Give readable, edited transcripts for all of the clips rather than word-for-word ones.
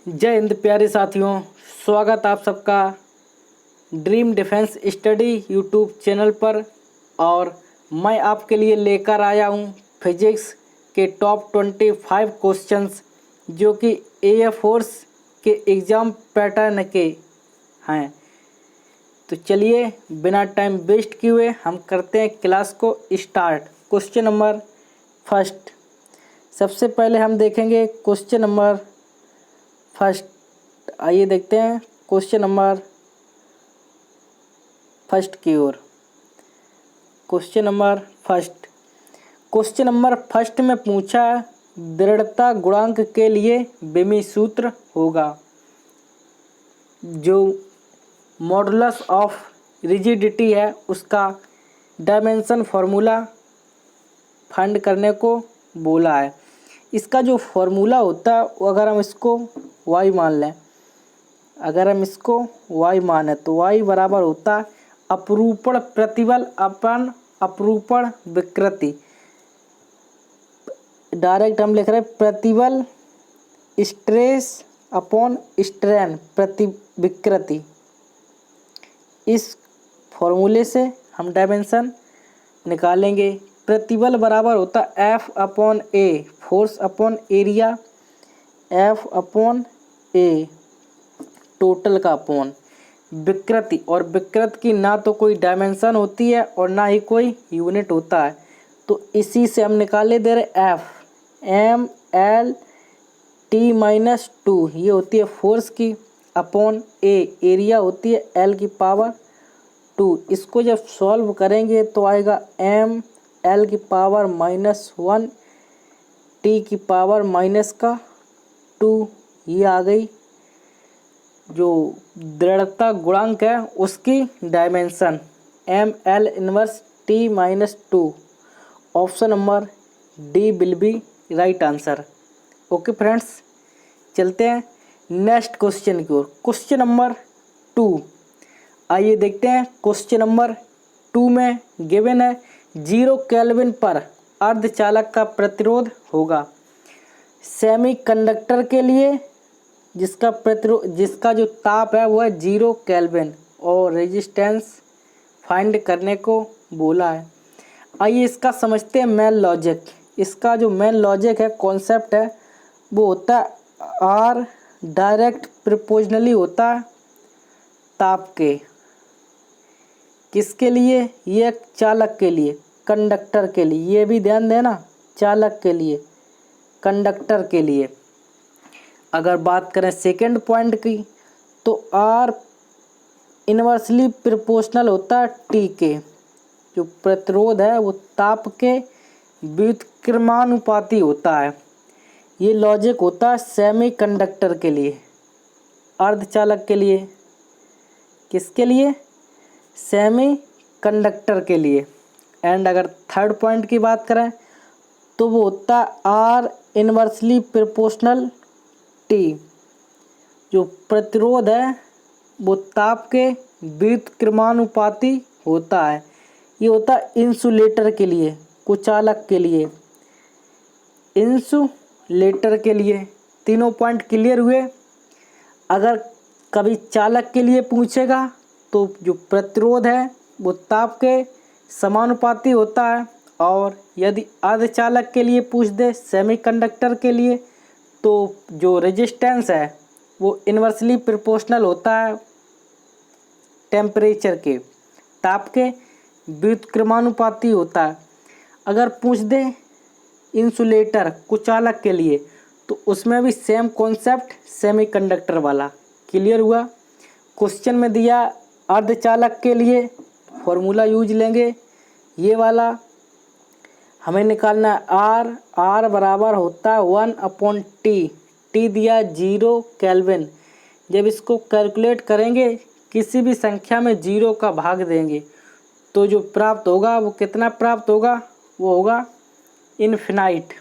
जय हिंद प्यारे साथियों, स्वागत आप सबका dream defence study YouTube channel पर। और मैं आपके लिए लेकर आया हूँ फिजिक्स के टॉप 25 क्वेश्चंस जो कि एयर फोर्स के एग्ज़ाम पैटर्न के हैं। तो चलिए बिना टाइम वेस्ट किए हुए हम करते हैं क्लास को स्टार्ट। क्वेश्चन नंबर फर्स्ट, सबसे पहले हम देखेंगे क्वेश्चन नंबर फर्स्ट। आइए देखते हैं क्वेश्चन नंबर फर्स्ट की ओर। क्वेश्चन नंबर फर्स्ट में पूछा दृढ़ता गुणांक के लिए बेमी सूत्र होगा। जो मॉडुलस ऑफ रिजिडिटी है उसका डायमेंशन फार्मूला फाइंड करने को बोला है। इसका जो फार्मूला होता है अगर हम इसको y मान लें, अगर हम इसको y माने तो y बराबर होता है अपरूपण प्रतिबल अपन अपरूपण विकृति। डायरेक्ट हम लिख रहे हैं प्रतिबल स्ट्रेस अपॉन स्ट्रेन प्रति विकृति। इस फॉर्मूले से हम डायमेंशन निकालेंगे। प्रतिबल बराबर होता है F upon A, force upon area, F upon A total का अपॉन विकृति। और विकृति की ना तो कोई डायमेंशन होती है और ना ही कोई यूनिट होता है, तो इसी से हम निकाले दे रहे F M L T minus 2, ये होती है फोर्स की, अपॉन ए एरिया होती है L की पावर 2। इसको जब सॉल्व करेंगे तो आएगा एम L की पावर -1 टी की पावर -2। ये आ गई जो दृढ़ता गुणांक है उसकी dimension M L inverse T -2। Option number D will be right answer. Okay friends, चलते हैं नेक्स्ट क्वेश्चन की ओर। क्वेश्चन नंबर 2, आइए देखते हैं। क्वेश्चन नंबर 2 में गिवन है 0 केल्विन पर अर्धचालक का प्रतिरोध होगा। सेमीकंडक्टर के लिए जिसका जो ताप है वो है 0 केल्विन और रेजिस्टेंस फाइंड करने को बोला है। आइए इसका समझते हैं मेन लॉजिक। इसका जो मेन लॉजिक है, कॉन्सेप्ट है, वो होता है आर डायरेक्ट प्रोपोर्शनली होता है ताप के। किसके लिए? ये चालक के लिए, कंडक्टर के लिए। ये भी ध्यान देना, चालक के लिए, कंडक्टर के लिए। अगर बात करें सेकेंड पॉइंट की तो आर इनवर्सली प्रोपोर्शनल होता है टी के। जो प्रतिरोध है वो ताप के व्युत्क्रमानुपाती होता है। ये लॉजिक होता है सेमीकंडक्टर के लिए, अर्धचालक के लिए। किसके लिए? सेमीकंडक्टर के लिए। एंड अगर थर्ड पॉइंट की बात करें तो वो होता है आर इनवर्सली प्रोपोर्शनल टी। जो प्रतिरोध है वो ताप के व्युत्क्रमानुपाती होता है। ये होता है इंसुलेटर के लिए, कुचालक के लिए, इंसुलेटर के लिए। तीनों पॉइंट क्लियर हुए। अगर कभी चालक के लिए पूछेगा तो जो प्रतिरोध है वो ताप के समानुपाती होता है, और यदि अर्धचालक के लिए पूछ दे, सेमीकंडक्टर के लिए, तो जो रेजिस्टेंस है वो इन्वर्सली प्रोपोर्शनल होता है टेम्परेचर के, ताप के व्युत्क्रमानुपाती होता है। अगर पूछ दे इंसुलेटर, कुचालक के लिए, तो उसमें भी सेम कॉन्सेप्ट सेमीकंडक्टर वाला। क्लियर हुआ? क्वेश्चन में दिया अर्धचालक के लिए फॉर्मूला यूज लेंगे, ये वाला हमें निकालना है। आर बराबर होता है 1/T। टी दिया 0 केल्विन। जब इसको कैलकुलेट करेंगे, किसी भी संख्या में 0 का भाग देंगे तो जो प्राप्त होगा वो कितना प्राप्त होगा? वो होगा इनफिनाइट।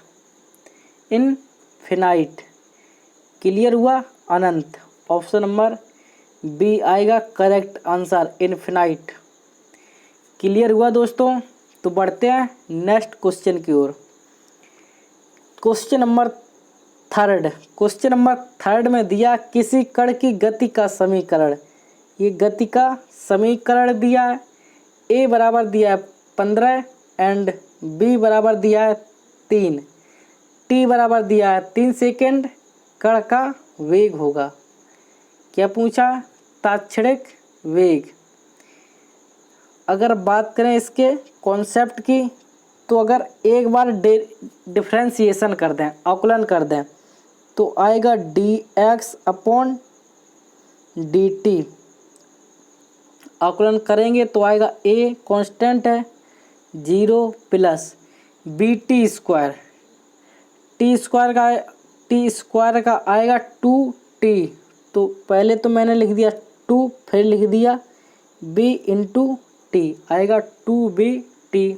इनफिनाइट। क्लियर हुआ? अनंत। ऑप्शन नंबर बी आएगा करेक्ट आंसर, इनफिनाइट। क्लियर हुआ दोस्तों? तो बढ़ते हैं नेक्स्ट क्वेश्चन की ओर। क्वेश्चन नंबर थर्ड में दिया किसी कण की गति का समीकरण। ये गति का समीकरण दिया है। ए बराबर दिया है 15 एंड बी बराबर दिया है 3, टी बराबर दिया है 3 सेकेंड, कण का वेग होगा। क्या पूछा? ताक्षणिक वेग। अगर बात करें इसके कॉन्सेप्ट की, तो अगर एक बार डिफ्रेंसिएशन कर दें, अवकलन कर दें, तो आएगा dx/dt। अवकलन करेंगे तो आएगा a कांस्टेंट है 0 प्लस bt², t² का आएगा 2t। तो पहले तो मैंने लिख दिया 2, फिर लिख दिया b इंटू टी, आएगा 2bt।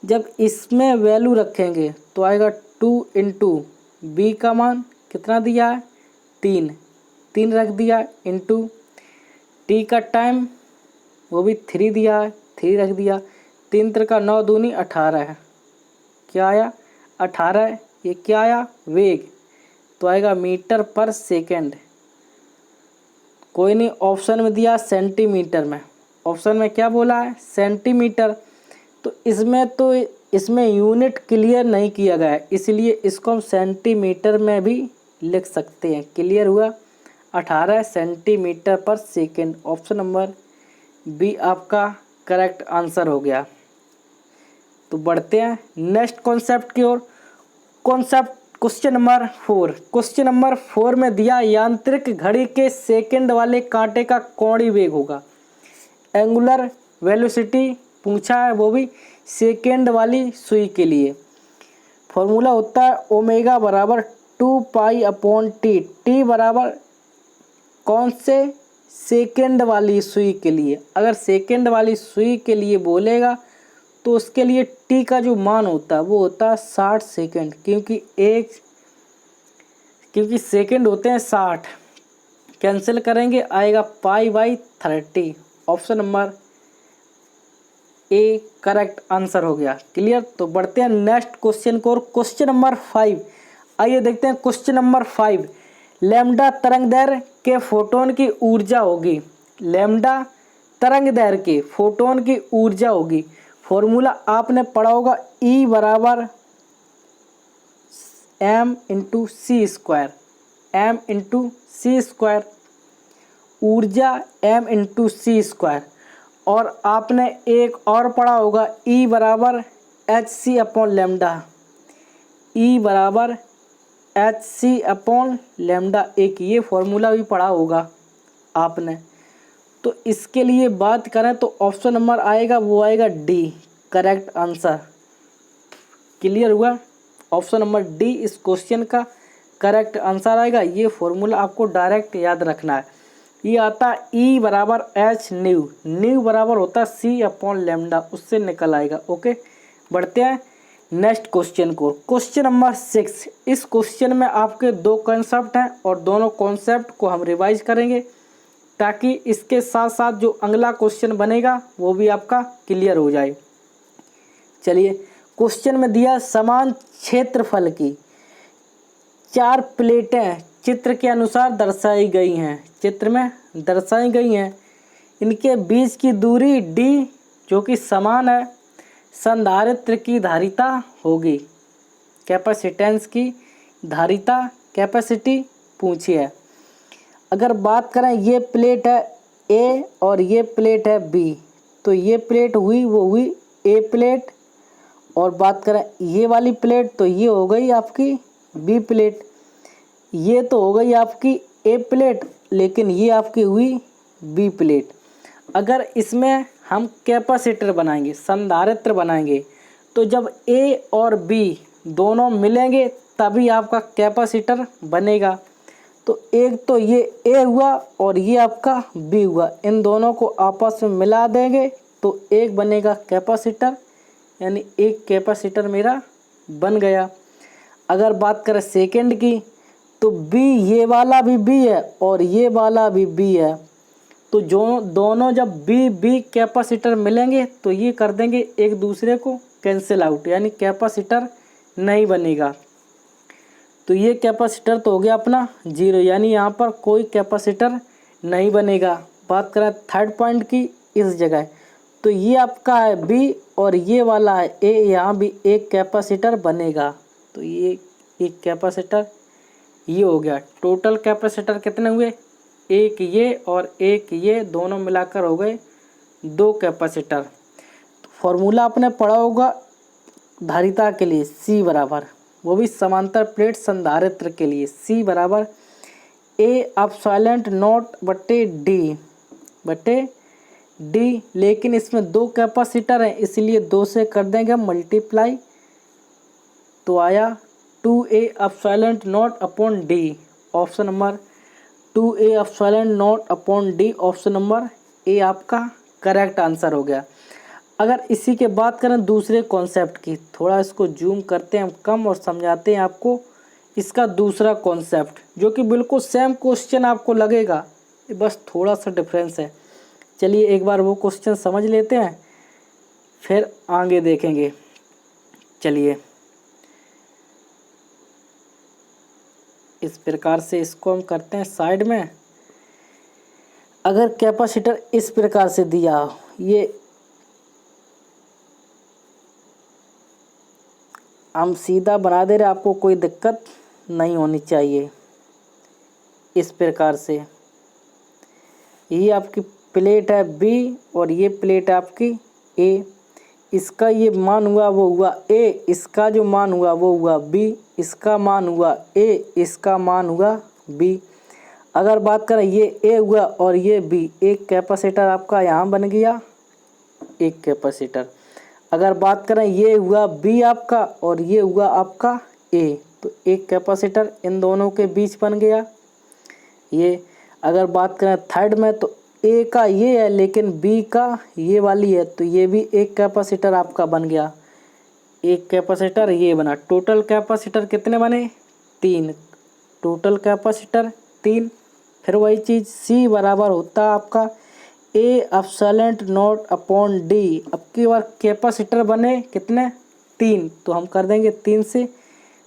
जब इसमें वैल्यू रखेंगे तो आएगा 2 इंटू बी का मान कितना दिया है 3 रख दिया, इंटू टी का टाइम वो भी 3 दिया है, 3 रख दिया। 3 त्रिका 9 दूनी 18 है। क्या आया? 18। ये क्या आया? वेग। तो आएगा मीटर पर सेकेंड। कोई नहीं, ऑप्शन में दिया सेंटीमीटर में, ऑप्शन में क्या बोला है? सेंटीमीटर। तो इसमें यूनिट क्लियर नहीं किया गया है, इसलिए इसको हम सेंटीमीटर में भी लिख सकते हैं। क्लियर हुआ? 18 सेंटीमीटर पर सेकेंड। ऑप्शन नंबर बी आपका करेक्ट आंसर हो गया। तो बढ़ते हैं नेक्स्ट कॉन्सेप्ट की ओर। कॉन्सेप्ट क्वेश्चन नंबर 4 में दिया यांत्रिक घड़ी के सेकंड वाले कांटे का कोणीय वेग होगा। एंगुलर वेलोसिटी पूछा है, वो भी सेकंड वाली सुई के लिए। फॉर्मूला होता है ओमेगा बराबर 2π/t। टी बराबर कौन से? सेकंड वाली सुई के लिए। अगर सेकंड वाली सुई के लिए बोलेगा तो उसके लिए टी का जो मान होता है वो होता है 60 सेकंड, क्योंकि सेकंड होते हैं 60। कैंसिल करेंगे, आएगा π/30। Option number A correct answer हो गया। क्लियर? तो बढ़ते हैं नेक्स्ट क्वेश्चन को। क्वेश्चन नंबर 5, आइए देखते हैं क्वेश्चन नंबर 5। लैम्डा तरंगदैर्घ्य के फोटोन की ऊर्जा होगी। लैम्डा तरंगदैर्घ्य के फोटोन की ऊर्जा होगी। फॉर्मूला आपने पढ़ा होगा E बराबर m/c², m/c², ऊर्जा m/c²। और आपने एक और पढ़ा होगा E बराबर hc/λ, E बराबर hc/λ। एक ये फॉर्मूला भी पढ़ा होगा आपने। तो इसके लिए बात करें तो ऑप्शन नंबर आएगा, वो आएगा डी करेक्ट आंसर। क्लियर हुआ? ऑप्शन नंबर डी इस क्वेश्चन का करेक्ट आंसर आएगा। ये फॉर्मूला आपको डायरेक्ट याद रखना है। ये आता है E बराबर h न्यू बराबर होता है c/λ, उससे निकल आएगा। ओके, बढ़ते हैं नेक्स्ट क्वेश्चन को। Question number 6। इस क्वेश्चन में आपके 2 कॉन्सेप्ट हैं और दोनों कॉन्सेप्ट को हम रिवाइज करेंगे ताकि इसके साथ साथ जो अगला क्वेश्चन बनेगा वो भी आपका क्लियर हो जाए। चलिए, क्वेश्चन में दिया समान क्षेत्रफल की 4 प्लेटें चित्र के अनुसार दर्शाई गई हैं। चित्र में दर्शाई गई हैं। इनके बीच की दूरी d जो कि समान है। संधारित्र की धारिता होगी। कैपेसिटेंस की धारिता, कैपेसिटी पूछी है। अगर बात करें ये प्लेट है A और ये प्लेट है B, तो ये प्लेट हुई वो हुई A प्लेट। और बात करें ये वाली प्लेट तो ये हो गई आपकी B प्लेट। ये तो हो गई आपकी A प्लेट, लेकिन ये आपकी हुई B प्लेट। अगर इसमें हम कैपेसिटर बनाएंगे, संधारित्र बनाएंगे, तो जब A और B दोनों मिलेंगे तभी आपका कैपेसिटर बनेगा। तो एक तो ये A हुआ और ये आपका B हुआ, इन दोनों को आपस में मिला देंगे तो एक बनेगा कैपेसिटर, यानी एक कैपेसिटर मेरा बन गया। अगर बात करें सेकंड की, तो B ये वाला भी B है और ये वाला भी B है, तो जो दोनों जब B कैपेसिटर मिलेंगे तो ये कर देंगे एक दूसरे को कैंसिल आउट, यानी कैपेसिटर नहीं बनेगा। तो ये कैपेसिटर तो हो गया अपना 0, यानी यहाँ पर कोई कैपेसिटर नहीं बनेगा। बात करें थर्ड पॉइंट की इस जगह, तो ये आपका है B और ये वाला है A, यहाँ भी एक कैपेसिटर बनेगा। तो ये एक कैपेसिटर ये हो गया। टोटल कैपेसिटर कितने हुए, एक ये और एक ये, दोनों मिलाकर हो गए 2 कैपेसिटर। फॉर्मूला आपने पढ़ा होगा धारिता के लिए, C बराबर, वो भी समांतर प्लेट संधारित्र के लिए, C बराबर A एप्सिलॉन नॉट बटे D, लेकिन इसमें 2 कैपेसिटर हैं इसलिए 2 से कर देंगे मल्टीप्लाई, तो आया 2A epsilon not upon D। Option number 2A epsilon not upon D, option number A आपका करेक्ट आंसर हो गया। अगर इसी के बात करें दूसरे कॉन्सेप्ट की, थोड़ा इसको जूम करते हैं हम कम और समझाते हैं आपको इसका दूसरा कॉन्सेप्ट, जो कि बिल्कुल सेम क्वेश्चन आपको लगेगा, बस थोड़ा सा डिफरेंस है। चलिए एक बार वो क्वेश्चन समझ लेते हैं, फिर आगे देखेंगे। चलिए इस प्रकार से इसको हम करते हैं साइड में। अगर कैपेसिटर इस प्रकार से दिया, ये हम सीधा बना दे रहे, आपको कोई दिक्कत नहीं होनी चाहिए। इस प्रकार से ये आपकी प्लेट है B और ये प्लेट है आपकी A, इसका ये मान हुआ वो हुआ A, इसका जो मान हुआ वो हुआ B, इसका मान हुआ A, इसका मान हुआ B। अगर बात करें ये A हुआ और ये B, एक कैपेसिटर आपका यहाँ बन गया, एक कैपेसिटर। अगर बात करें ये हुआ B आपका और ये हुआ आपका A, तो एक कैपेसिटर इन दोनों के बीच बन गया ये। अगर बात करें थर्ड में, तो A का ये है लेकिन B का ये वाली है, तो ये भी एक कैपेसिटर आपका बन गया, एक कैपेसिटर ये बना। टोटल कैपेसिटर कितने बने, 3, टोटल कैपेसिटर 3। फिर वही चीज़ C बराबर होता है आपका A epsilon not upon D। अब की बार कैपेसिटर बने कितने, 3, तो हम कर देंगे 3 से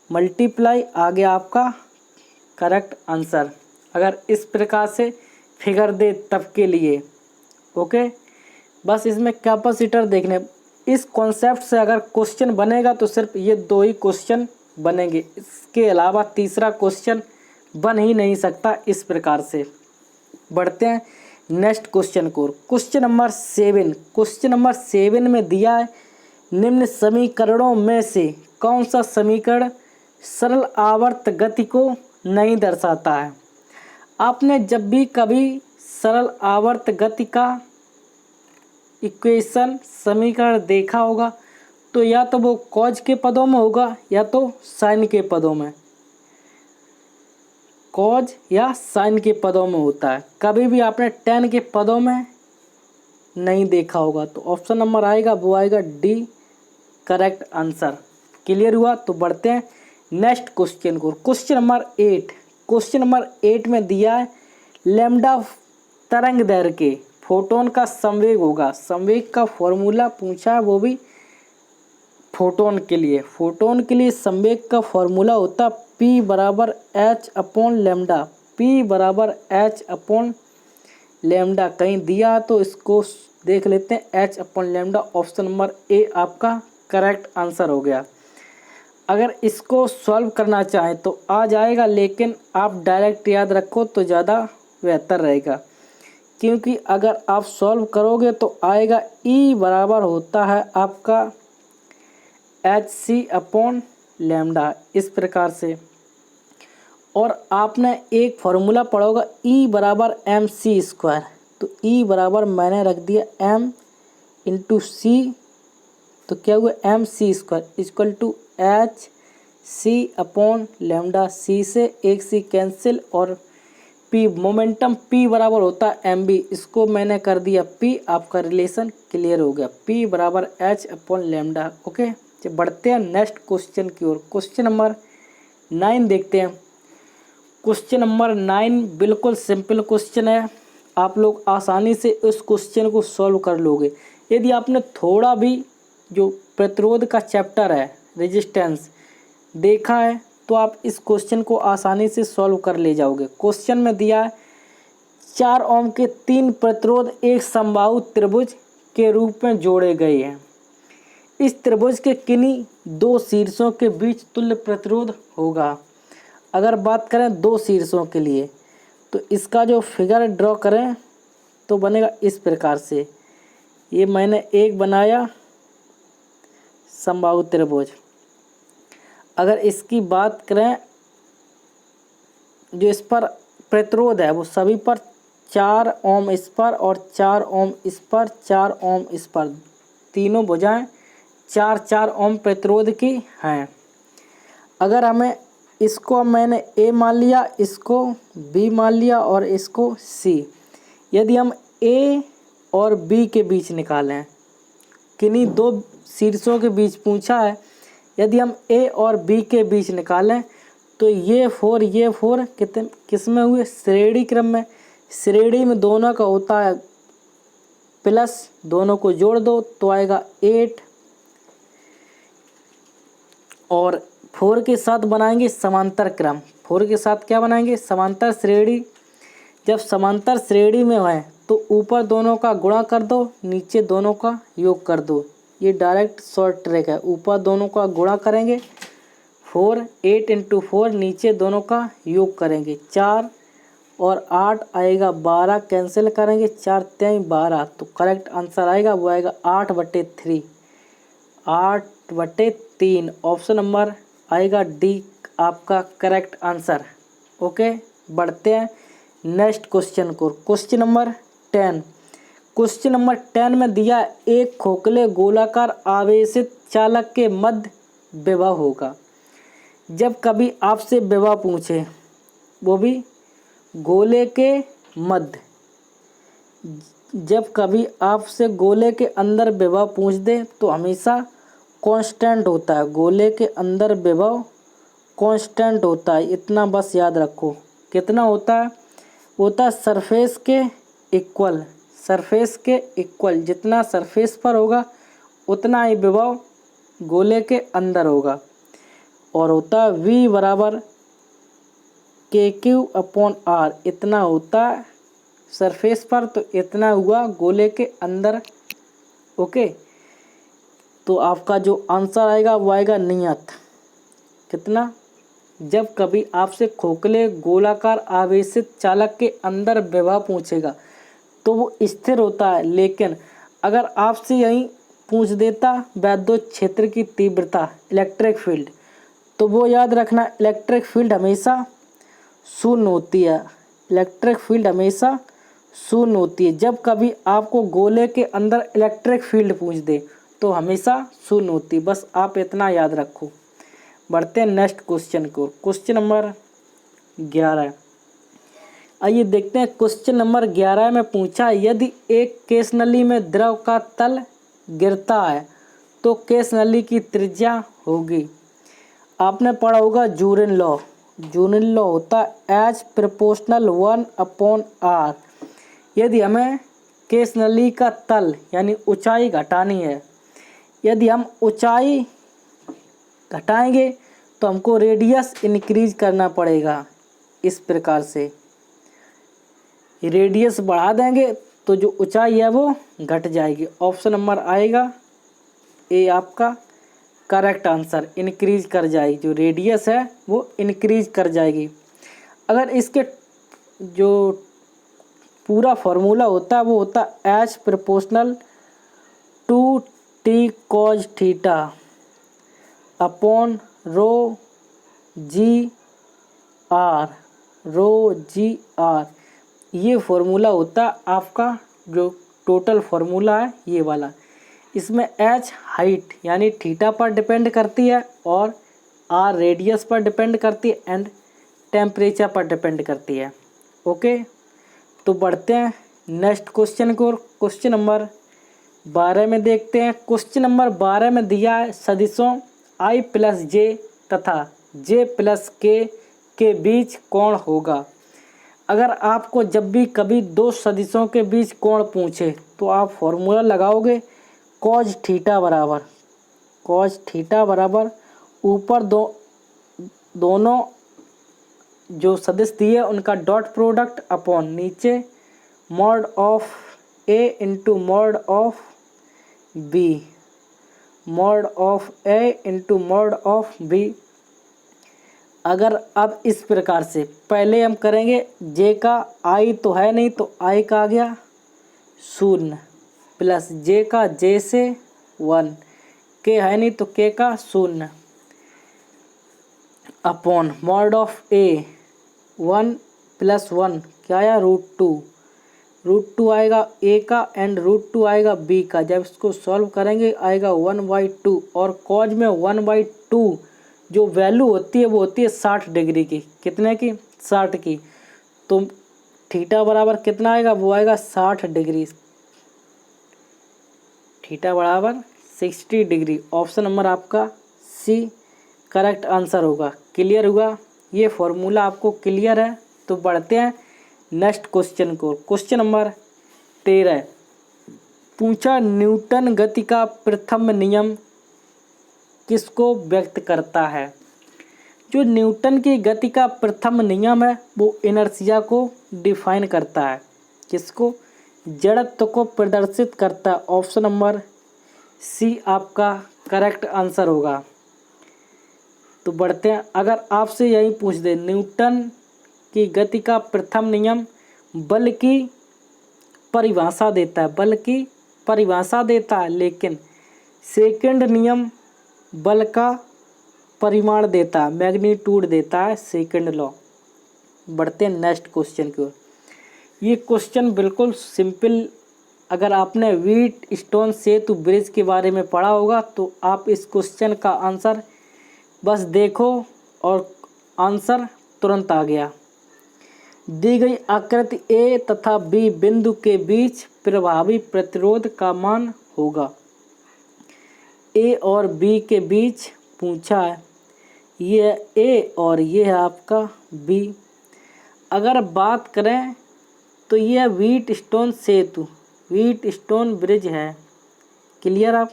मल्टीप्लाई, आ गया आपका करेक्ट आंसर। अगर इस प्रकार से फिगर दे तब के लिए, ओके, बस इसमें कैपेसिटर देखने। इस कॉन्सेप्ट से अगर क्वेश्चन बनेगा तो सिर्फ ये 2 ही क्वेश्चन बनेंगे, इसके अलावा तीसरा क्वेश्चन बन ही नहीं सकता। इस प्रकार से बढ़ते हैं नेक्स्ट क्वेश्चन को। क्वेश्चन नंबर 7, क्वेश्चन नंबर 7 में दिया है निम्न समीकरणों में से कौन सा समीकरण सरल आवर्त गति को नहीं दर्शाता है। आपने जब भी कभी सरल आवर्त गति का इक्वेशन समीकरण देखा होगा तो या तो वो कॉज के पदों में होगा या तो साइन के पदों में, कॉज या साइन के पदों में होता है। कभी भी आपने टेन के पदों में नहीं देखा होगा, तो ऑप्शन नंबर आएगा वो आएगा D करेक्ट आंसर। क्लियर हुआ। तो बढ़ते हैं नेक्स्ट क्वेश्चन को। क्वेश्चन नंबर 8, क्वेश्चन नंबर 8 में दिया है लैम्डा तरंग दैर्घ्य के फोटोन का संवेग होगा। संवेग का फॉर्मूला पूछा है, वो भी फोटोन के लिए। फोटोन के लिए संवेग का फॉर्मूला होता P बराबर H अपॉन लैम्डा, P बराबर H अपॉन लैम्डा। कहीं दिया तो इसको देख लेते हैं, H upon lambda. Option number A आपका करेक्ट आंसर हो गया। अगर इसको सॉल्व करना चाहें तो आ जाएगा, लेकिन आप डायरेक्ट याद रखो तो ज़्यादा बेहतर रहेगा, क्योंकि अगर आप सॉल्व करोगे तो आएगा E बराबर होता है आपका HC अपॉन लैम्डा, इस प्रकार से। और आपने एक फार्मूला पढ़ा होगा E बराबर MC², तो E बराबर मैंने रख दिया M इंटू C, तो क्या हुआ MC² equal to HC upon lambda. C से एक C कैंसिल और P मोमेंटम P बराबर होता है MB, इसको मैंने कर दिया P। आपका रिलेशन क्लियर हो गया, P बराबर H अपॉन लैम्डा। ओके, बढ़ते हैं नेक्स्ट क्वेश्चन की ओर। क्वेश्चन नंबर 9 देखते हैं। क्वेश्चन नंबर 9 बिल्कुल सिंपल क्वेश्चन है, आप लोग आसानी से इस क्वेश्चन को सॉल्व कर लोगे। यदि आपने थोड़ा भी जो प्रतिरोध का चैप्टर है रेजिस्टेंस देखा है तो आप इस क्वेश्चन को आसानी से सॉल्व कर ले जाओगे। क्वेश्चन में दिया है 4 ओम के 3 प्रतिरोध एक समबाहु त्रिभुज के रूप में जोड़े गए हैं। इस त्रिभुज के किन्हीं 2 शीर्षों के बीच तुल्य प्रतिरोध होगा। अगर बात करें 2 शीर्षों के लिए तो इसका जो फिगर ड्रॉ करें तो बनेगा इस प्रकार से। ये मैंने एक बनाया समबाहु त्रिभुज। अगर इसकी बात करें जो इस पर प्रतिरोध है वो सभी पर 4 ओम इस पर और 4 ओम इस पर, 4 ओम इस पर, तीनों भुजाएं 4-4 ओम प्रतिरोध की हैं। अगर हमें इसको मैंने ए मान लिया, इसको बी मान लिया और इसको सी। यदि हम ए और बी के बीच निकालें, किन्हीं 2 शीर्षों के बीच पूछा है, यदि हम ए और बी के बीच निकालें तो ये 4 कितने किस में हुए? श्रेणी क्रम में। श्रेणी में दोनों का होता है प्लस, दोनों को जोड़ दो तो आएगा 8 और 4 के साथ बनाएंगे समांतर क्रम। 4 के साथ क्या बनाएंगे? समांतर श्रेणी। जब समांतर श्रेणी में है तो ऊपर दोनों का गुणा कर दो, नीचे दोनों का योग कर दो। ये डायरेक्ट शॉर्ट ट्रिक है। ऊपर दोनों का गुणा करेंगे 4, 8 × 4, नीचे दोनों का योग करेंगे 4 और 8 आएगा 12, कैंसिल करेंगे 4 3 12, तो करेक्ट आंसर आएगा वो आएगा 8/3। 8/3 ऑप्शन नंबर आएगा डी आपका करेक्ट आंसर। ओके, बढ़ते हैं नेक्स्ट क्वेश्चन को। Question number 10। क्वेश्चन नंबर 10 में दिया एक खोखले गोलाकार आवेशित चालक के मध्य विभव होगा। जब कभी आपसे विभव पूछे, वो भी गोले के मध्य, जब कभी आपसे गोले के अंदर विभव पूछ दे तो हमेशा कांस्टेंट होता है। गोले के अंदर विभव कांस्टेंट होता है, इतना बस याद रखो। कितना होता है? होता है सरफेस के इक्वल। सरफेस के इक्वल, जितना सरफेस पर होगा उतना ही विभव गोले के अंदर होगा। और होता है V बराबर KQ/R, इतना होता है सरफेस पर तो इतना हुआ गोले के अंदर। ओके, तो आपका जो आंसर आएगा वो आएगा नियत। कितना? जब कभी आपसे खोखले गोलाकार आवेशित चालक के अंदर विभव पूछेगा तो वो स्थिर होता है, लेकिन अगर आपसे यहीं पूछ देता वैद्युत क्षेत्र की तीव्रता, इलेक्ट्रिक फील्ड, तो वो याद रखना इलेक्ट्रिक फील्ड हमेशा शून्य होती है। इलेक्ट्रिक फील्ड हमेशा शून्य होती है। जब कभी आपको गोले के अंदर इलेक्ट्रिक फील्ड पूछ दे तो हमेशा शून्य होती है, बस आप इतना याद रखो। बढ़ते हैं नेक्स्ट क्वेश्चन को। Question number 11। आइए देखते हैं क्वेश्चन नंबर 11 में पूछा यदि एक केस नली में द्रव का तल गिरता है तो केस नली की त्रिज्या होगी। आपने पढ़ा होगा जूरिन लॉ। जूरिन लॉ होता है H प्रोपोर्शनल 1/R। यदि हमें केस नली का तल यानी ऊंचाई घटानी है, यदि हम ऊंचाई घटाएंगे तो हमको रेडियस इंक्रीज करना पड़ेगा। इस प्रकार से रेडियस बढ़ा देंगे तो जो ऊंचाई है वो घट जाएगी। ऑप्शन नंबर आएगा ए आपका करेक्ट आंसर, इंक्रीज कर जाएगी। जो रेडियस है वो इंक्रीज कर जाएगी। अगर इसके जो पूरा फार्मूला होता है वो होता है H proportional 2T cos theta upon rho g r. ये फार्मूला होता है आपका जो टोटल फार्मूला है ये वाला। इसमें H हाइट यानी थीटा पर डिपेंड करती है और R रेडियस पर डिपेंड करती है एंड टेम्परेचर पर डिपेंड करती है। ओके, तो बढ़ते हैं नेक्स्ट क्वेश्चन को। क्वेश्चन नंबर 12 में देखते हैं। क्वेश्चन नंबर 12 में दिया है सदिशों I + J तथा J + K के बीच कोण होगा। अगर आपको जब भी कभी 2 सदिशों के बीच कोण पूछे तो आप फॉर्मूला लगाओगे cos थीटा बराबर ऊपर दोनों जो सदिश दिए उनका डॉट प्रोडक्ट अपॉन नीचे mod of a into mod of b, mod of a into mod of b. अगर अब इस प्रकार से पहले हम करेंगे, जे का आई तो है नहीं तो आई का आ गया 0 प्लस जे का जे से 1, के है नहीं तो के का 0 upon mod of A 1 plus 1 क्या आया √2 आएगा ए का एंड √2 आएगा बी का। जब इसको सॉल्व करेंगे आएगा 1/2 और कॉज में 1/2 जो वैल्यू होती है वो होती है 60 डिग्री की। कितने की? 60 की। तो थीटा बराबर कितना आएगा? वो आएगा 60 डिग्री, थीटा बराबर 60 डिग्री। ऑप्शन नंबर आपका सी करेक्ट आंसर होगा। क्लियर हुआ? ये फॉर्मूला आपको क्लियर है? तो बढ़ते हैं नेक्स्ट क्वेश्चन को। क्वेश्चन नंबर 13 पूछा, न्यूटन गति का प्रथम नियम किसको व्यक्त करता है? जो न्यूटन की गति का प्रथम नियम है वो इनर्शिया को डिफाइन करता है। किसको? जड़त्व को प्रदर्शित करता है। ऑप्शन नंबर सी आपका करेक्ट आंसर होगा। तो बढ़ते हैं, अगर आपसे यही पूछ दे न्यूटन की गति का प्रथम नियम बल की परिभाषा देता है, बल की परिभाषा देता है, लेकिन सेकंड नियम बल का परिमाण देता है, मैग्नीट्यूड देता है, सेकंड लॉ। बढ़ते हैं नेक्स्ट क्वेश्चन की ओर। ये क्वेश्चन बिल्कुल सिंपल, अगर आपने व्हीट स्टोन सेतु ब्रिज के बारे में पढ़ा होगा तो आप इस क्वेश्चन का आंसर बस देखो और आंसर तुरंत आ गया। दी गई आकृति ए तथा बी बिंदु के बीच प्रभावी प्रतिरोध का मान होगा। ए और बी के बीच पूछा है, ये है ए और ये है आपका बी। अगर बात करें तो ये है व्हीट स्टोन सेतु, व्हीट स्टोन ब्रिज है। क्लियर? आप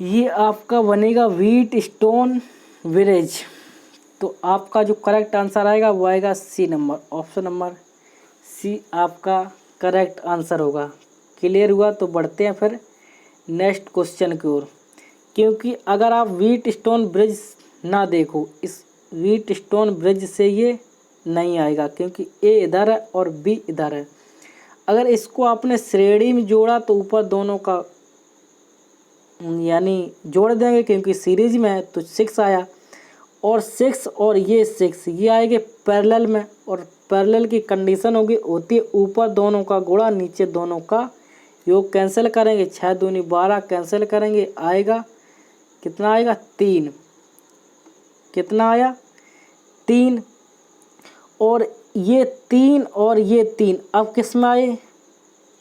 ये आपका बनेगा व्हीट स्टोन ब्रिज। तो आपका जो करेक्ट आंसर आएगा वो आएगा C number, option number C आपका करेक्ट आंसर होगा। क्लियर हुआ? तो बढ़ते हैं फिर नेक्स्ट क्वेश्चन की ओर। क्योंकि अगर आप व्हीट स्टोन ब्रिज ना देखो, इस व्हीट स्टोन ब्रिज से ये नहीं आएगा क्योंकि ए इधर है और बी इधर है। अगर इसको आपने श्रेणी में जोड़ा तो ऊपर दोनों का यानी जोड़ देंगे क्योंकि सीरीज में है तो 6 आया, और 6 और ये 6 ये आएंगे पैरेलल में, और पैरेलल की कंडीशन होती है ऊपर दोनों का गुणा नीचे दोनों का योग। कैंसिल करेंगे 6 दूनी 12 कैंसिल करेंगे आएगा कितना? आएगा 3। कितना आया? 3। और ये 3 और ये 3 अब किस में आए?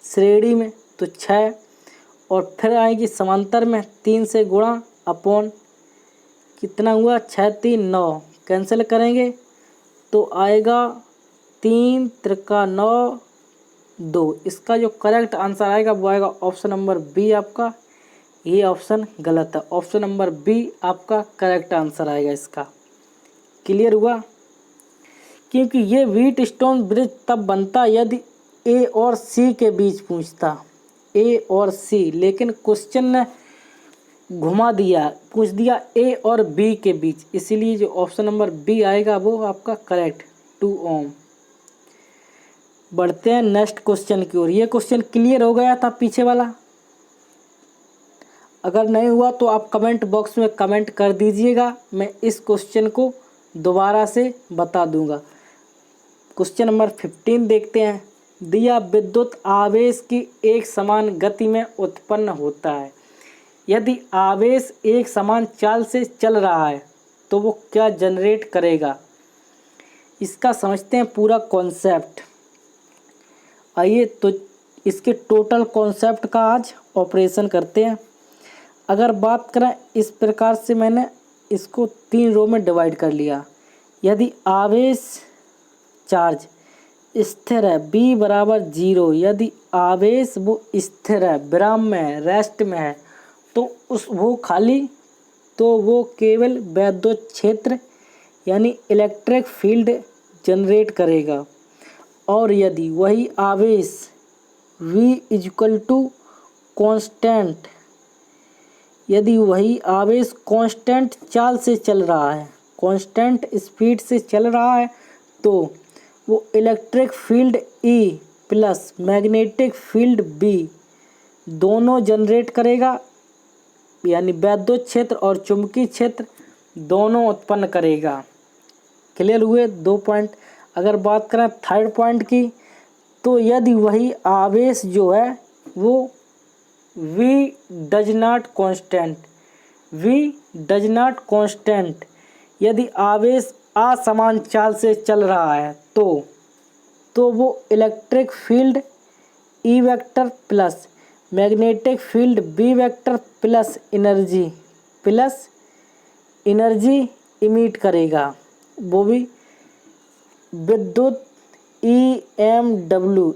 श्रेणी में, तो 6। और फिर आएगी समांतर में 3 से गुणा अपॉन कितना हुआ? 6 3 9 कैंसिल करेंगे तो आएगा 3 त्रिका 9 2। इसका जो करेक्ट आंसर आएगा वो आएगा ऑप्शन नंबर बी आपका। ये ऑप्शन गलत है, ऑप्शन नंबर बी आपका करेक्ट आंसर आएगा इसका। क्लियर हुआ? क्योंकि ये व्हीट स्टोन ब्रिज तब बनता यदि ए और सी के बीच पूछता, ए और सी, लेकिन क्वेश्चन ने घुमा दिया, पूछ दिया ए और बी के बीच, इसीलिए जो ऑप्शन नंबर बी आएगा वो आपका करेक्ट 2 ओम। बढ़ते हैं नेक्स्ट क्वेश्चन की ओर। ये क्वेश्चन क्लियर हो गया था पीछे वाला? अगर नहीं हुआ तो आप कमेंट बॉक्स में कमेंट कर दीजिएगा, मैं इस क्वेश्चन को दोबारा से बता दूंगा। क्वेश्चन नंबर 15 देखते हैं। दिया विद्युत आवेश की एक समान गति में उत्पन्न होता है। यदि आवेश एक समान चाल से चल रहा है तो वो क्या जनरेट करेगा? इसका समझते हैं पूरा कॉन्सेप्ट। आइए तो इसके टोटल कॉन्सेप्ट का आज ऑपरेशन करते हैं। अगर बात करें इस प्रकार से, मैंने इसको 3 रो में डिवाइड कर लिया। यदि आवेश चार्ज स्थिर है b बराबर 0, यदि आवेश वो स्थिर है, विराम में है, रेस्ट में है, तो वो खाली तो वो केवल विद्युत क्षेत्र यानी इलेक्ट्रिक फील्ड जनरेट करेगा। और यदि वही आवेश v इक्वल टू कॉन्स्टेंट, यदि वही आवेश कांस्टेंट चाल से चल रहा है, कांस्टेंट स्पीड से चल रहा है, तो वो electric field E plus magnetic field B दोनों जनरेट करेगा, यानी विद्युत क्षेत्र और चुंबकीय क्षेत्र दोनों उत्पन्न करेगा। क्लियर हुए 2 पॉइंट। अगर बात करें थर्ड पॉइंट की, तो यदि वही आवेश जो है वो v डज नॉट कांस्टेंट, यदि आवेश असमान चाल से चल रहा है, तो वो electric field E vector plus magnetic field B vector plus energy emit करेगा, वो भी विद्युत EMW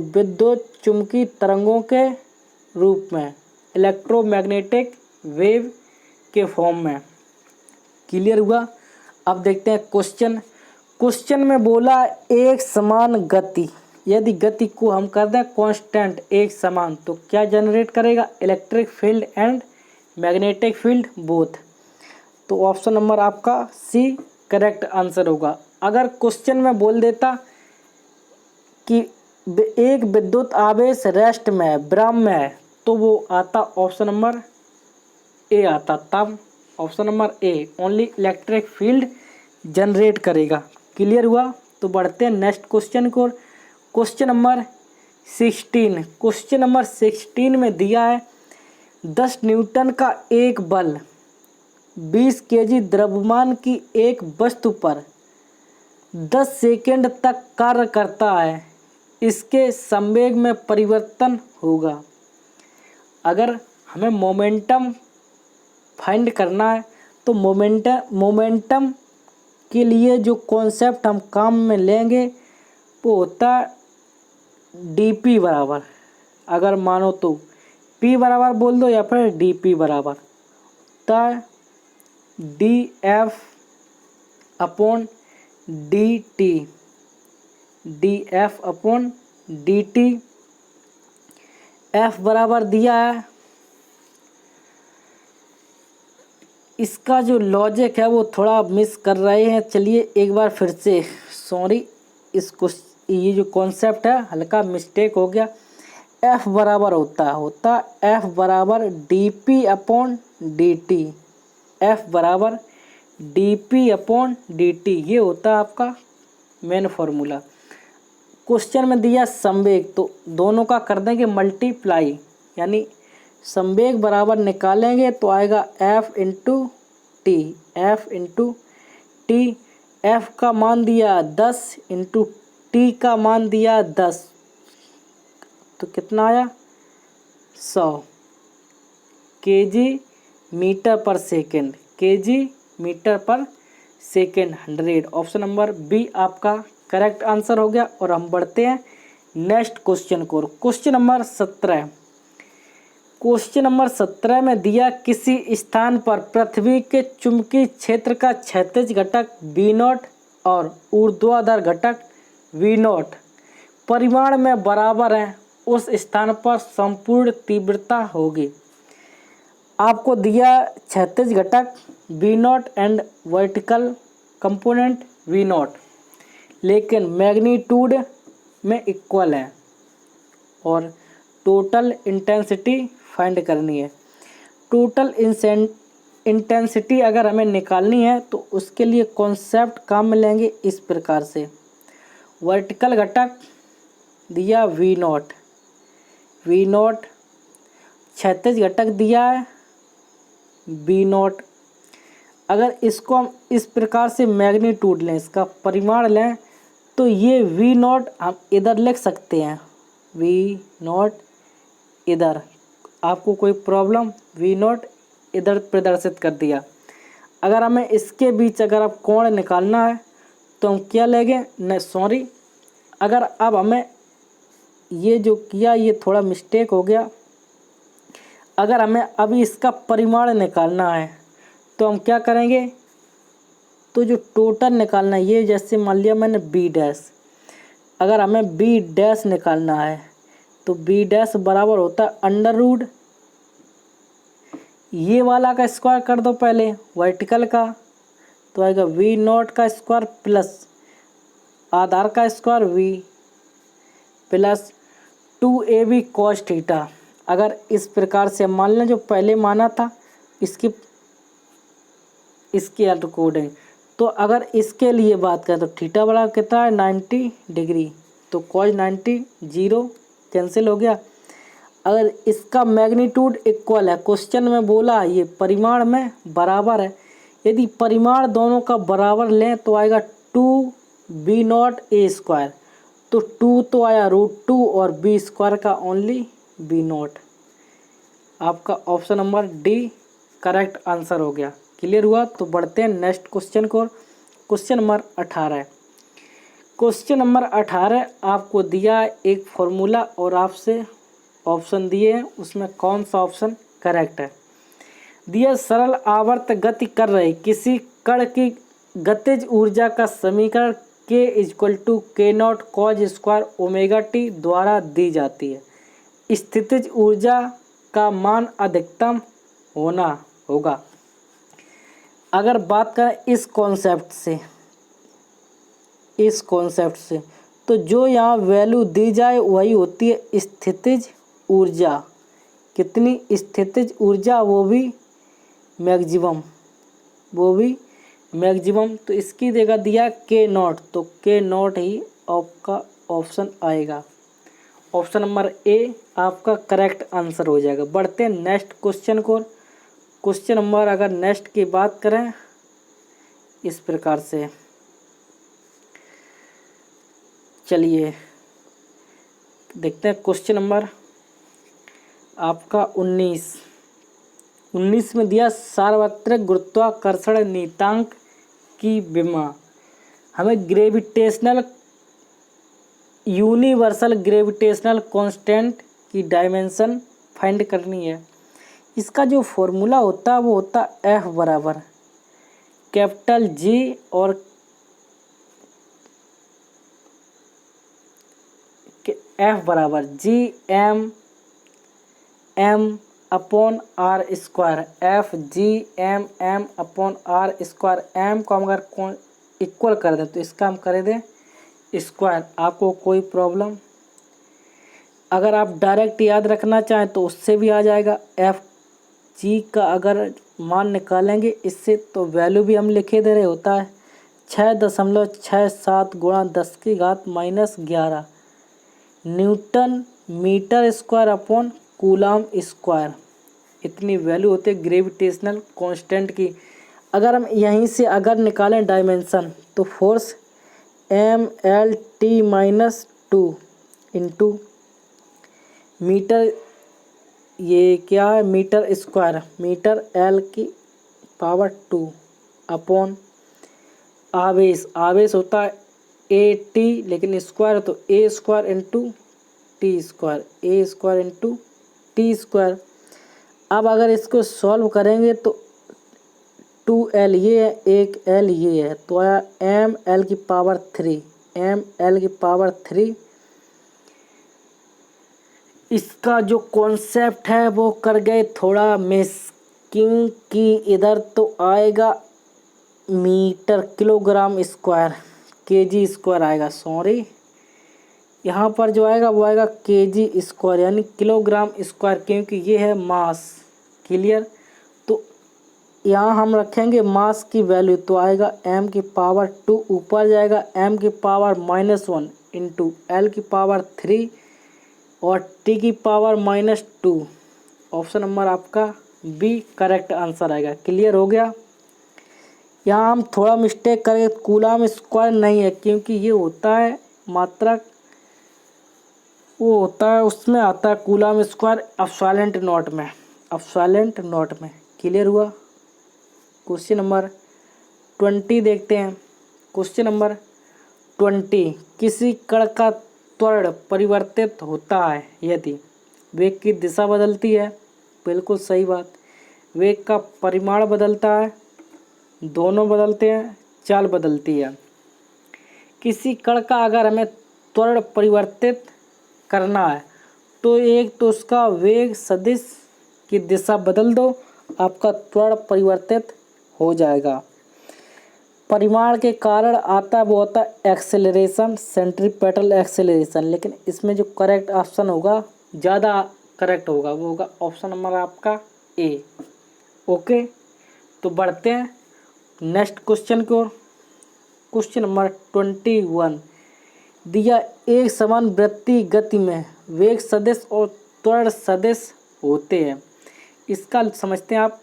विद्युत चुंबकीय तरंगों के रूप में, इलेक्ट्रोमैग्नेटिक वेव के फॉर्म में। क्लियर हुआ। अब देखते हैं क्वेश्चन में बोला एक समान गति, यदि गति को हम कर दें कांस्टेंट एक समान, तो क्या जनरेट करेगा? Electric field and magnetic field both. तो ऑप्शन नंबर आपका सी करेक्ट आंसर होगा। अगर क्वेश्चन में बोल देता कि एक विद्युत आवेश रेस्ट में विराम में है, तो वो आता ऑप्शन नंबर ए आता, तब option number A only electric field generate करेगा। क्लियर हुआ। तो बढ़ते हैं नेक्स्ट क्वेश्चन को। क्वेश्चन नंबर 16 में दिया है 10 न्यूटन का एक बल 20 केजी द्रव्यमान की एक वस्तु पर 10 सेकंड तक कार्य करता है, इसके संवेग में परिवर्तन होगा। अगर हमें मोमेंटम फाइंड करना है, तो मोमेंटम के लिए जो कॉन्सेप्ट हम काम में लेंगे वो होता है dp बराबर, अगर मानो तो p बराबर बोल दो या फिर dp बराबर होता है df अपॉन dt। f बराबर दिया है, इसका जो लॉजिक है वो थोड़ा मिस कर रहे हैं। चलिए एक बार फिर से, सॉरी, इसको ये जो कॉन्सेप्ट है हल्का मिस्टेक हो गया। f बराबर होता f बराबर dp अपॉन dt, f बराबर dp अपॉन dt, ये होता है आपका मेन फॉर्मूला। क्वेश्चन में दिया संवेग, तो दोनों का कर देंगे मल्टीप्लाई, यानी संवेग बराबर निकालेंगे तो आएगा f इंटू टी। f का मान दिया 10 इंटू टी का मान दिया 10, तो कितना आया 100 केजी मीटर पर सेकेंड, 100। ऑप्शन नंबर बी आपका करेक्ट आंसर हो गया। और हम बढ़ते हैं नेक्स्ट क्वेश्चन को। क्वेश्चन नंबर 17 में दिया किसी स्थान पर पृथ्वी के चुंबकीय क्षेत्र का क्षैतिज घटक V0 और ऊर्ध्वाधर घटक V0 परिमाण में बराबर है, उस स्थान पर संपूर्ण तीव्रता होगी। आपको दिया क्षैतिज घटक V0 and vertical component V0, लेकिन मैग्नीट्यूड में इक्वल है और टोटल इंटेंसिटी फाइंड करनी है। टोटल इंटेंसिटी अगर हमें निकालनी है तो उसके लिए कॉन्सेप्ट काम में लेंगे इस प्रकार से। वर्टिकल घटक दिया V0, क्षैतिज घटक दिया है V0। अगर इसको हम इस प्रकार से मैग्नीट्यूड लें, इसका परिमाण लें, तो ये V0 हम इधर लिख सकते हैं, V0 इधर, आपको कोई प्रॉब्लम? V0 इधर प्रदर्शित कर दिया। अगर हमें इसके बीच अगर अब कोण निकालना है तो हम क्या लेंगे? अगर अब हमें ये जो किया ये थोड़ा मिस्टेक हो गया। अगर हमें अभी इसका परिमाण निकालना है तो हम क्या करेंगे, तो जो टोटल निकालना है, ये जैसे मान लिया मैंने बी डैश, अगर हमें बी डैश निकालना है तो बी डैश बराबर होता है अंडर रूट, ये वाला का स्क्वायर कर दो पहले वर्टिकल का, तो आएगा वी नॉट का स्क्वायर प्लस आधार का square V plus 2ab cos theta. अगर इस प्रकार से मान लें जो पहले माना था इसके अकॉर्डिंग, तो अगर इसके लिए बात करें तो थीटा बड़ा कितना है 90 डिग्री, तो कॉस 90 जीरो कैंसिल हो गया। अगर इसका मैग्नीट्यूड इक्वल है, क्वेश्चन में बोला ये परिमाण में बराबर है, यदि परिमाण दोनों का बराबर लें तो आएगा 2b0a², तो 2 तो आया √2 और b² का ओनली b0। आपका option number D correct answer हो गया। क्लियर हुआ? तो बढ़ते हैं नेक्स्ट क्वेश्चन को। Question number 18। क्वेश्चन नंबर 18 आपको दिया एक फॉर्मूला और आपसे ऑप्शन दिए हैं, उसमें कौन सा ऑप्शन करेक्ट है। दिया सरल आवर्त गति कर रहे किसी कण की गतिज ऊर्जा का समीकरण k = k0 cos² ω-t द्वारा दी जाती है। स्थितिज ऊर्जा का मान अधिकतम होना होगा। अगर बात करें इस कॉन्सेप्ट से तो जो यहाँ वैल्यू दी जाए वही होती है स्थितिज ऊर्जा। कितनी स्थितिज ऊर्जा? वो भी मैक्सिमम। तो इसकी जगह दिया k0, तो k0 ही आपका ऑप्शन आएगा। ऑप्शन नंबर ए आपका करेक्ट आंसर हो जाएगा। बढ़ते हैं नेक्स्ट क्वेश्चन को। क्वेश्चन नंबर अगर नेक्स्ट की बात करें इस प्रकार से, चलिए देखते हैं क्वेश्चन नंबर आपका 19 में दिया सार्वत्रिक गुरुत्वाकर्षण नियतांक की विमा। हमें यूनिवर्सल ग्रेविटेशनल कांस्टेंट की डायमेंशन फाइंड करनी है। इसका जो फॉर्मूला होता है वो होता है F बराबर कैपिटल G और F बराबर G(m)(m)/r²। F G(m)(m)/r²। m को हम अगर इक्वल कर दें तो इसका हम कर दें स्क्वायर, आपको कोई प्रॉब्लम। अगर आप डायरेक्ट याद रखना चाहें तो उससे भी आ जाएगा। F G का अगर मान निकालेंगे इससे तो वैल्यू भी हम लिखे दे रहे होता है 6.67 × 10⁻⁻11 newton metre square upon coulomb square. इतनी वैल्यू होती है ग्रेविटेशनल कांस्टेंट की। अगर हम यहीं से अगर निकालें डायमेंशन तो फोर्स mlt-2 इंटू मीटर, ये क्या है metre square, metre L⁻², upon आवेश होता है AT, लेकिन स्क्वायर तो A² इंटू T²। अब अगर इसको सॉल्व करेंगे तो 2L ये है, एक L ये है, तो आया mL⁻3। इसका जो कॉन्सेप्ट है वो कर गए थोड़ा मिस, क्योंकि इधर तो आएगा मीटर किलोग्राम स्क्वायर, kg² आएगा, सॉरी यहाँ पर जो आएगा वो आएगा kg² यानी किलोग्राम स्क्वायर, क्योंकि ये है मास। क्लियर? तो यहाँ हम रखेंगे मास की वैल्यू तो आएगा m⁻², ऊपर जाएगा m⁻⁻1 इंटू L⁻3 और T⁻⁻2। ऑप्शन नंबर आपका बी करेक्ट आंसर आएगा। क्लियर हो गया? यहाँ हम थोड़ा मिस्टेक करें, कूलाम स्क्वायर नहीं है, क्योंकि ये होता है मात्रक, वो होता है उसमें आता है कूलाम स्क्वायर एब्सोल्यूट नोट में। क्लियर हुआ? क्वेश्चन नंबर 20 देखते हैं। क्वेश्चन नंबर 20, किसी कण का त्वरण परिवर्तित होता है यदि वेग की दिशा बदलती है बिल्कुल सही बात। वेग का परिमाण बदलता है, दोनों बदलते हैं, चाल बदलती है। किसी कण का अगर हमें त्वरण परिवर्तित करना है तो एक तो उसका वेग सदिश की दिशा बदल दो, आपका त्वरण परिवर्तित हो जाएगा। परिमाण के कारण आता वो होता है एक्सेलरेशन, सेंट्रीपेटल एक्सेलरेशन, लेकिन इसमें जो करेक्ट ऑप्शन होगा, ज़्यादा करेक्ट होगा, वो होगा ऑप्शन नंबर आपका ए। ओके, तो बढ़ते हैं नेक्स्ट क्वेश्चन की ओर। क्वेश्चन नंबर 21 दिया, एक समान वृत्तीय गति में वेग सदिश और त्वरण सदिश होते हैं। इसका समझते हैं आप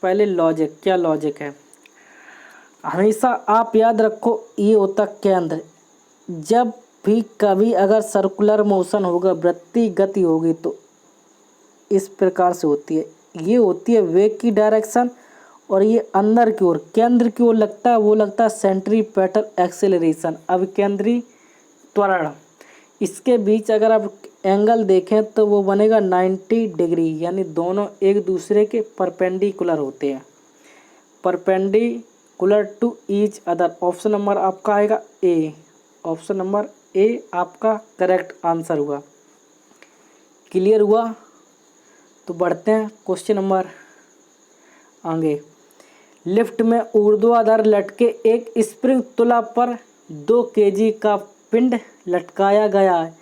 पहले लॉजिक, क्या लॉजिक है। हमेशा आप याद रखो, ये होता केंद्र। जब भी कभी अगर सर्कुलर मोशन होगा, वृत्तीय गति होगी, तो इस प्रकार से होती है। ये होती है वेग की डायरेक्शन, और ये अंदर की ओर केंद्र की ओर लगता है, वो लगता है सेंट्रीपेटल एक्सेलरेशन, अभिकेंद्री त्वरण। इसके बीच अगर आप एंगल देखें तो वो बनेगा 90 डिग्री, यानी दोनों एक दूसरे के परपेंडिकुलर होते हैं, perpendicular to each other. Option number आपका आएगा ए। ऑप्शन नंबर ए आपका करेक्ट आंसर हुआ। क्लियर हुआ? तो बढ़ते हैं क्वेश्चन नंबर आगे। लिफ्ट में ऊर्ध्वाधर लटके एक स्प्रिंग तुला पर 2 kg का पिंड लटकाया गया है।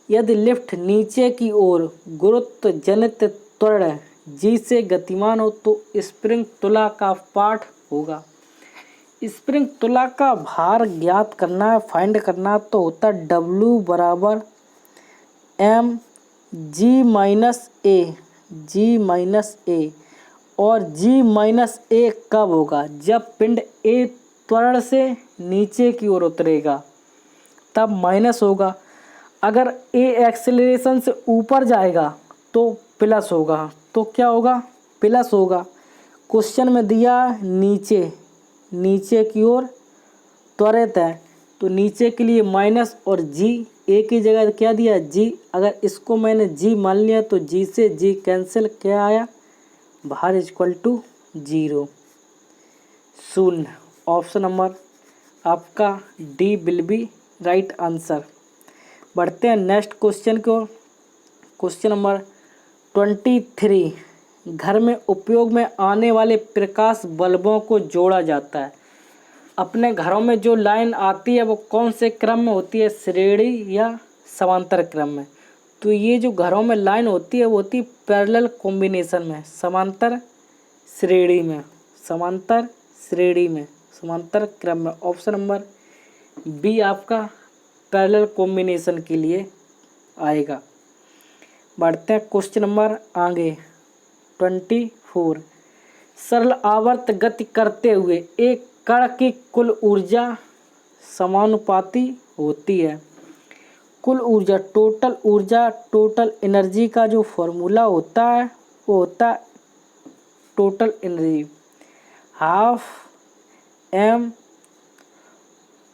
यदि लिफ्ट नीचे की ओर गुरुत्व जनित त्वरण जी से गतिमान हो तो स्प्रिंग तुला का पाठ होगा। स्प्रिंग तुला का भार ज्ञात करना है, फाइंड करना, तो होता है W बराबर m g माइनस ए। और g माइनस ए कब होगा? जब पिंड a त्वरण से नीचे की ओर उतरेगा तब माइनस होगा। अगर a एक्सेलरेशन से ऊपर जाएगा तो प्लस होगा। तो क्या होगा? प्लस होगा। क्वेश्चन में दिया नीचे की ओर त्वरित है, तो नीचे के लिए माइनस, और g a की जगह क्या दिया? g। अगर इसको मैंने g मान लिया तो g से g कैंसिल, क्या आया? भार इक्वल टू 0, शून्य। ऑप्शन नंबर आपका D will be right answer. बढ़ते हैं नेक्स्ट क्वेश्चन को। क्वेश्चन नंबर 23 घर में उपयोग में आने वाले प्रकाश बल्बों को जोड़ा जाता है। अपने घरों में जो लाइन आती है वो कौन से क्रम में होती है? श्रेणी या समांतर क्रम में? तो ये जो घरों में लाइन होती है वो होती है पैरेलल कॉम्बिनेशन में, समांतर श्रेणी में, समांतर क्रम में। ऑप्शन नंबर बी आपका पैरेलल कॉम्बिनेशन के लिए आएगा। बढ़ते हैं क्वेश्चन नंबर आगे 24। सरल आवर्त गति करते हुए एक कण की कुल ऊर्जा समानुपाती होती है। कुल ऊर्जा, टोटल एनर्जी का जो फॉर्मूला होता है वो होता है टोटल एनर्जी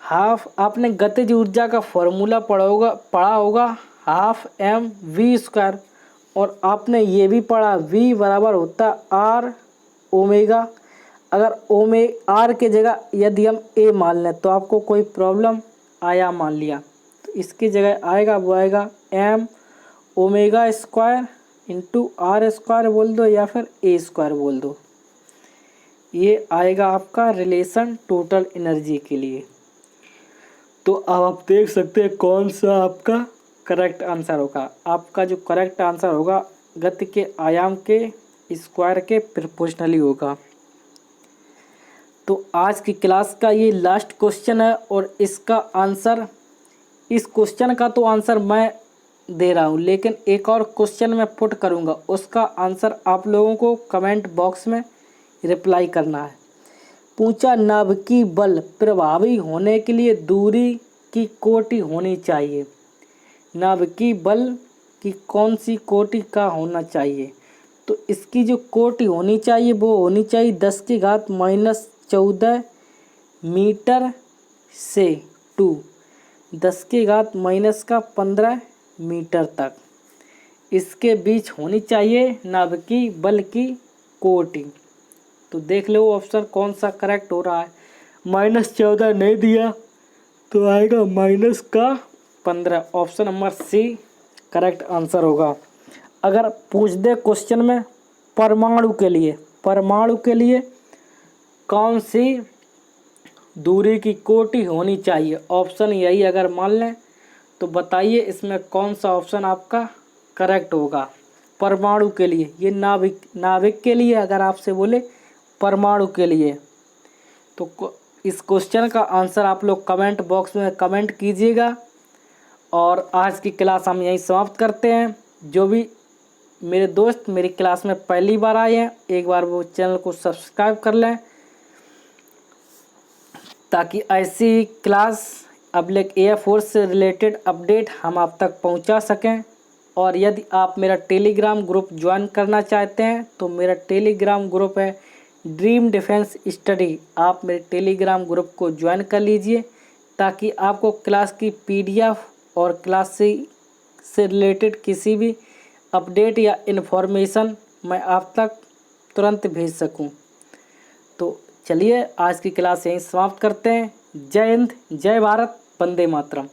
हाफ आपने गतिज ऊर्जा का फॉर्मूला पढ़ा होगा, हाफ mv²। और आपने ये भी पढ़ा v बराबर होता r ओमेगा। अगर आर के जगह यदि हम a मान लें तो आपको कोई प्रॉब्लम आया, मान लिया, तो इसकी जगह आएगा वो आएगा m ओमेगा² इंटू r² बोल दो या फिर a² बोल दो। ये आएगा आपका रिलेशन टोटल एनर्जी के लिए। तो अब आप देख सकते हैं कौन सा आपका करेक्ट आंसर होगा। आपका जो करेक्ट आंसर होगा गति के आयाम के स्क्वायर के प्रोपोर्शनली होगा। तो आज की क्लास का ये लास्ट क्वेश्चन है, और इसका आंसर, इस क्वेश्चन का तो आंसर मैं दे रहा हूँ, लेकिन एक और क्वेश्चन मैं पुट करूँगा, उसका आंसर आप लोगों को कमेंट बॉक्स में रिप्लाई करना है। पूछा, नाभिकीय बल प्रभावी होने के लिए दूरी की कोटि होनी चाहिए। नाभिकीय बल की कौन सी कोटि का होना चाहिए? तो इसकी जो कोटि होनी चाहिए वो होनी चाहिए 10⁻⁻14 मीटर से 10⁻⁻15 मीटर तक। इसके बीच होनी चाहिए नाभिकीय बल की कोटि। तो देख लो ऑप्शन कौन सा करेक्ट हो रहा है। -14 नहीं दिया तो आएगा -15। Option number C correct answer होगा। अगर पूछ दे क्वेश्चन में परमाणु के लिए कौन सी दूरी की कोटि होनी चाहिए, ऑप्शन यही अगर मान लें तो बताइए इसमें कौन सा ऑप्शन आपका करेक्ट होगा। परमाणु के लिए, ये नाभिक के लिए अगर आपसे बोले परमाणु के लिए, तो इस क्वेश्चन का आंसर आप लोग कमेंट बॉक्स में कमेंट कीजिएगा। और आज की क्लास हम यहीं समाप्त करते हैं। जो भी मेरे दोस्त मेरी क्लास में पहली बार आए हैं, एक बार वो चैनल को सब्सक्राइब कर लें, ताकि ऐसी क्लास अब्लिक एयरफोर्स से रिलेटेड अपडेट हम आप तक पहुंचा सकें। और यदि आप मेरा टेलीग्राम ग्रुप ज्वाइन करना चाहते हैं तो मेरा टेलीग्राम ग्रुप है ड्रीम डिफेंस स्टडी। आप मेरे टेलीग्राम ग्रुप को ज्वाइन कर लीजिए, ताकि आपको क्लास की PDF और क्लास से रिलेटेड किसी भी अपडेट या इन्फॉर्मेशन मैं आप तक तुरंत भेज सकूं। तो चलिए आज की क्लास यहीं समाप्त करते हैं। जय हिंद, जय भारत, वंदे मातरम।